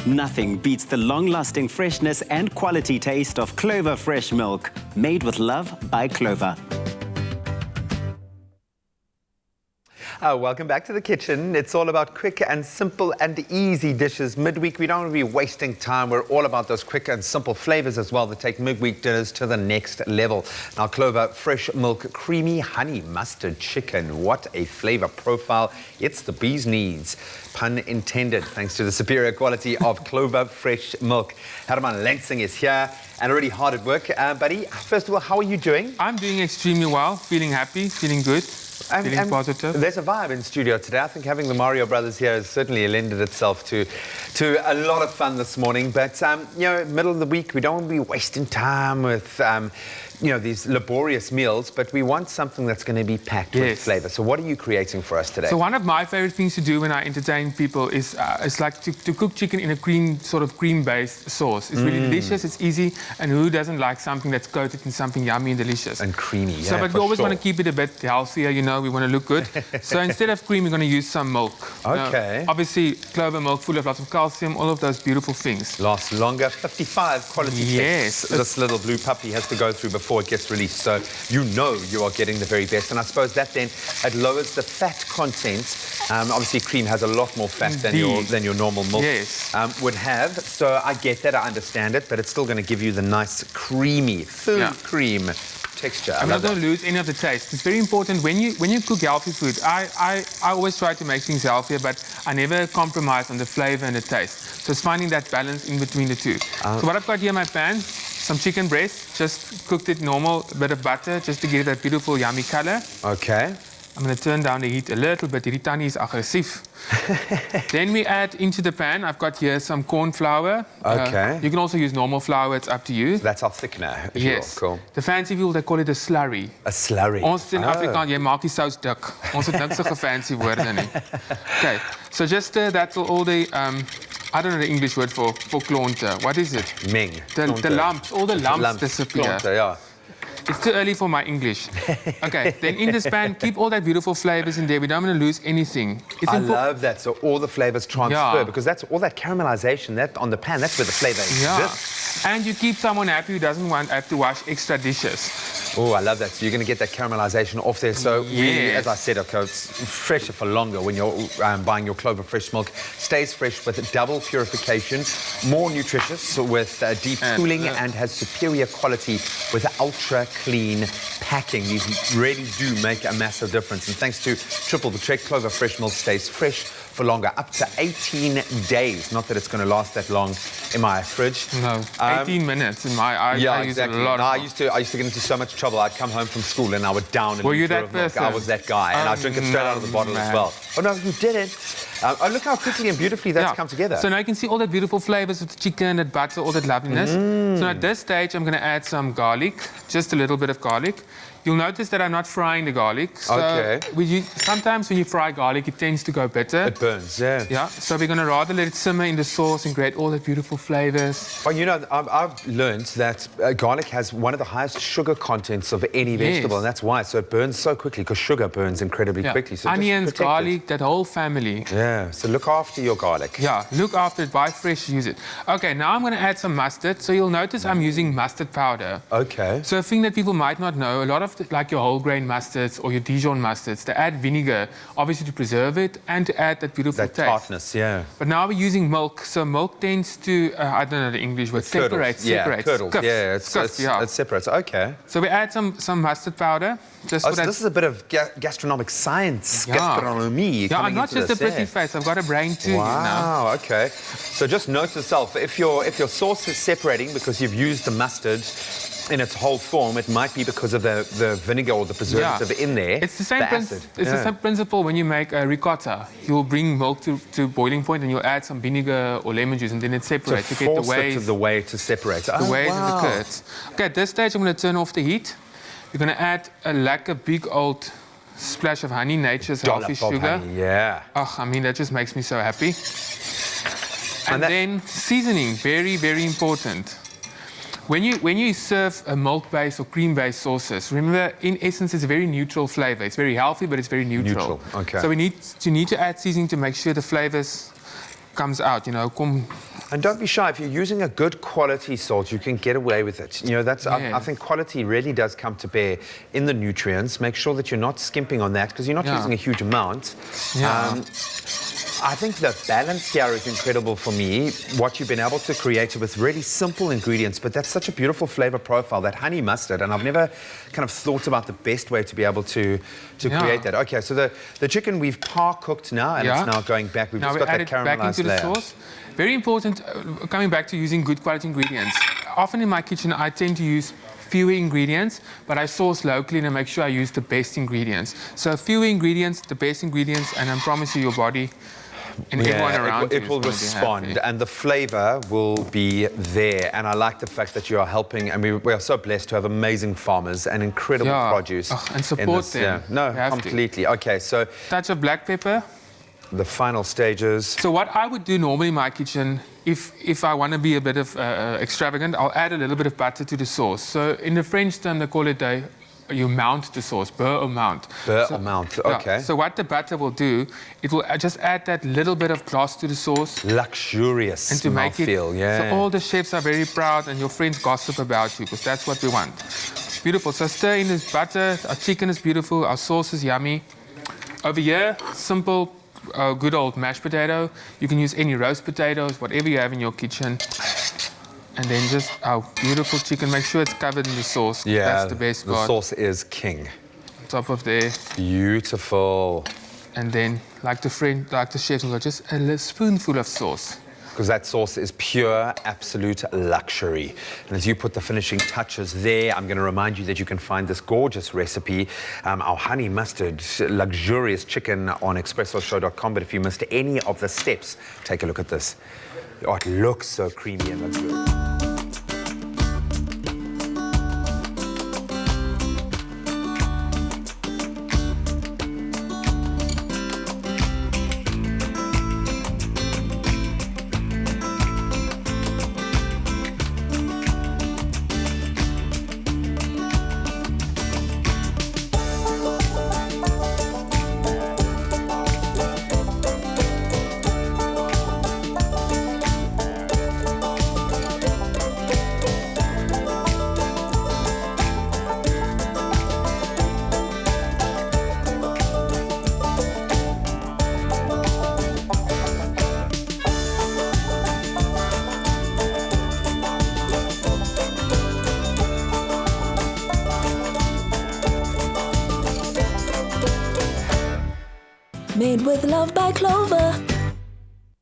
Nothing beats the long-lasting freshness and quality taste of Clover Fresh milk, made with love by Clover. Welcome back to the kitchen. It's all about quick and simple and easy dishes. Midweek, we don't want to be wasting time. We're all about those quick and simple flavors as well that take midweek dinners to the next level. Now, Clover Fresh Milk Creamy Honey Mustard Chicken. What a flavor profile. It's the bee's knees. Pun intended, thanks to the superior quality of Clover Fresh Milk. Herman Lansing is here and already hard at work. Buddy, first of all, how are you doing? I'm doing extremely well, feeling happy, feeling good. Feeling positive. There's a vibe in studio today. I think having the Mario brothers here has certainly lended itself to a lot of fun this morning. But, you know, middle of the week, we don't want to be wasting time with, you know, these laborious meals, but we want something that's going to be packed with flavor. So what are you creating for us today? So one of my favorite things to do when I entertain people is like to cook chicken in a cream-based sauce. It's really delicious, it's easy, and who doesn't like something that's coated in something yummy and delicious? And creamy, yeah, so, but we always want to keep it a bit healthier, you know, we want to look good. So instead of cream, we're going to use some milk. Okay. Obviously, Clover milk full of lots of calcium, all of those beautiful things. Lasts longer, 55 quality tests this little blue puppy has to go through before it gets released, so you know you are getting the very best. And I suppose that then it lowers the fat content. Obviously cream has a lot more fat than your normal milk would have, so I get that, I understand it, but it's still going to give you the nice creamy full cream texture. I'm not going to lose any of the taste. It's very important when you cook healthy food. I always try to make things healthier, but I never compromise on the flavor and the taste. So it's finding that balance in between the two. So what I've got here in my pan, some chicken breast, just cooked it normal, a bit of butter, just to give that beautiful yummy color. Okay. I'm going to turn down the heat a little bit. The Ritani is aggressive. Then we add into the pan, I've got here some corn flour. Okay. You can also use normal flour, it's up to you. So that's our thickener. Yes. Cool. The fancy people, they call it a slurry. A slurry. Ons in Afrikaans, jy maak die saus dik. Ons het niks so fancy woorde nie. Okay, so just that's all the, I don't know the English word for klonte. What is it? Ming. The lumps, all the lumps disappear. Klonte, yeah. It's too early for my English. Okay, then in this pan, keep all that beautiful flavors in there. We don't want to lose anything. I love that. So all the flavors transfer because that's all that caramelization that on the pan. That's where the flavor exists. And you keep someone happy who doesn't have to wash extra dishes. Oh, I love that. So you're going to get that caramelization off there. So really, as I said, okay, it's fresher for longer when you're buying your Clover Fresh milk. Stays fresh with double purification, more nutritious with deep cooling, and has superior quality with ultra clean packing. These really do make a massive difference. And thanks to Triple the Trek, Clover Fresh milk stays fresh for longer, up to 18 days. Not that it's going to last that long in my fridge. No, 18 minutes in my eyes. Yeah, exactly. I used to get into so much trouble. I'd come home from school and I would down a liter of milk. I was that guy, and I'd drink it straight out of the bottle as well. Oh no, you didn't. Oh, look how quickly and beautifully that's come together. So now you can see all that beautiful flavors of the chicken, that butter, all that loveliness. So at this stage, I'm going to add some garlic, just a little bit of garlic. You'll notice that I'm not frying the garlic. So sometimes when you fry garlic, it tends to go bitter. It burns, yeah. Yeah, so we're going to rather let it simmer in the sauce and create all the beautiful flavors. Well, you know, I've learned that garlic has one of the highest sugar contents of any vegetable, and that's why. So it burns so quickly, because sugar burns incredibly quickly. So onions, garlic, that whole family. Yeah, so look after your garlic. Yeah, look after it, buy fresh, use it. Okay, now I'm going to add some mustard. So you'll notice I'm using mustard powder. Okay. So a thing that people might not know, a lot of like your whole grain mustards or your Dijon mustards, they add vinegar, obviously to preserve it and to add that beautiful taste. Tartness, yeah. But now we're using milk, so milk tends to, I don't know the English word, separates. Curdles, yeah, it separates, okay. So we add some mustard powder. Just so this is a bit of gastronomic science, gastronomie. Yeah, I'm not just a pretty face, I've got a brain too. Wow, okay. So just note to self, if your sauce is separating because you've used the mustard in its whole form, it might be because of the vinegar or the preservative in there. It's the same the same principle when you make a ricotta. You'll bring milk to boiling point and you'll add some vinegar or lemon juice and then it separates. To force it to the whey to separate. The ways and the curds. Okay, at this stage I'm going to turn off the heat. We're going to add a big old splash of honey, nature's healthy sugar. Honey, yeah. Oh, I mean, that just makes me so happy. And then seasoning, very, very important. When you serve a milk-based or cream-based sauces, remember, in essence, it's a very neutral flavor. It's very healthy, but it's very neutral. Okay. So we need to add seasoning to make sure the flavors comes out. You know, And don't be shy. If you're using a good quality salt, you can get away with it. You know, that's I think quality really does come to bear in the nutrients. Make sure that you're not skimping on that because you're not using a huge amount. I think the balance here is incredible for me, what you've been able to create with really simple ingredients, but that's such a beautiful flavor profile, that honey mustard, and I've never kind of thought about the best way to be able to create that. Okay, so the chicken we've par-cooked now, and it's now going back. We've just got that caramelized back into layer. The sauce. Very important, coming back to using good quality ingredients. Often in my kitchen, I tend to use fewer ingredients, but I source locally and I make sure I use the best ingredients. So fewer ingredients, the best ingredients, and I promise you your body and everyone around it will respond, and the flavor will be there. And I like the fact that you are helping, and we are so blessed to have amazing farmers and incredible produce. And support them. No, completely. Okay, so touch of black pepper. The final stages. So what I would do normally in my kitchen, if I want to be a bit of extravagant, I'll add a little bit of butter to the sauce. So in the French term, they call it you mount the sauce, beurre au mount. Beurre au mount, okay. So what the butter will do, it will just add that little bit of gloss to the sauce. Luxurious and to make it feel, so all the chefs are very proud and your friends gossip about you because that's what we want. Beautiful. So stir in this butter. Our chicken is beautiful. Our sauce is yummy. Over here, simple, good old mashed potato. You can use any roast potatoes, whatever you have in your kitchen. And then just our beautiful chicken. Make sure it's covered in the sauce. Yeah, that's the best part. The sauce is king. On top of there. Beautiful. And then, like the chefs, will just a spoonful of sauce. Because that sauce is pure, absolute luxury. And as you put the finishing touches there, I'm going to remind you that you can find this gorgeous recipe, our honey mustard, luxurious chicken on expressoshow.com. But if you missed any of the steps, take a look at this. Oh, it looks so creamy and luxurious. Made with love by Clover.